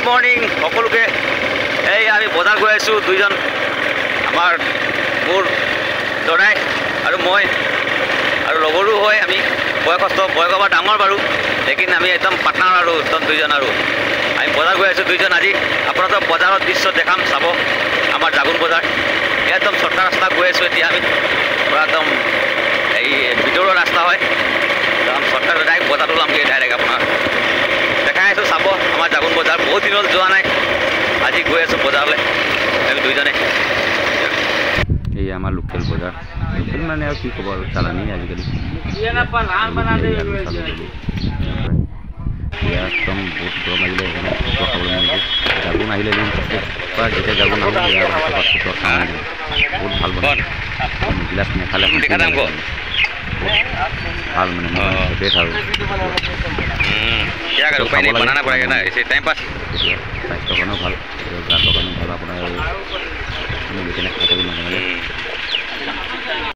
Morning সকলোকে। এই আমি বজাৰ গৈ আছোঁ দুইজন, আমাৰ মোৰ দৰাই আৰু মই আৰু লগৰো হয়। আমি বয়সস্থ বয়সৰ ডাঙৰ বাৰু, লেকিন আমি একদম পাৰ্টনাৰ আৰু একদম দুইজন। আৰু আমি বজাৰ গৈ আছোঁ দুইজন। আজি আপোনালোকক বজাৰৰ দৃশ্য দেখাম, চাব আমাৰ জাগুন বজাৰ। একদম চৰ্টা ৰাস্তা গৈ আছোঁ এতিয়া আমি, পূৰা একদম এই ভিতৰৰ ৰাস্তা হয়, একদম চৰ্টা ডাইৰেক্ট বজাৰত ওলামগৈ ডাইৰেক্ট আপোনাৰ দেখাই আছোঁ। চাব আমাৰ জাগুন বজাৰ, বহুত দিন হ'ল যোৱা নাই, আজি গৈ আছোঁ বজাৰলৈ আমি দুইজনে। এই আমাৰ লোকেল বজাৰ, লোকেল মানে আৰু কি ক'ব আৰু চালানী আজিকালি একদম বহুত গৰম লাগিলে সেইকাৰণে খাবলৈ মন গৈছে। জাগুন আহিলে যেতিয়া জাগুন আহোঁ ইয়াৰ খাওঁ বহুত ভাল বনায়, গিলাচ নেখালে বহুত ভাল মানে ফেভৰেট আৰু খাব লাগে। স্বাস্থ্যৰ কাৰণেও ভাল, গাটোৰ কাৰণেও ভাল। আপোনাৰ কেনে খাই থাকি মাজে মাজে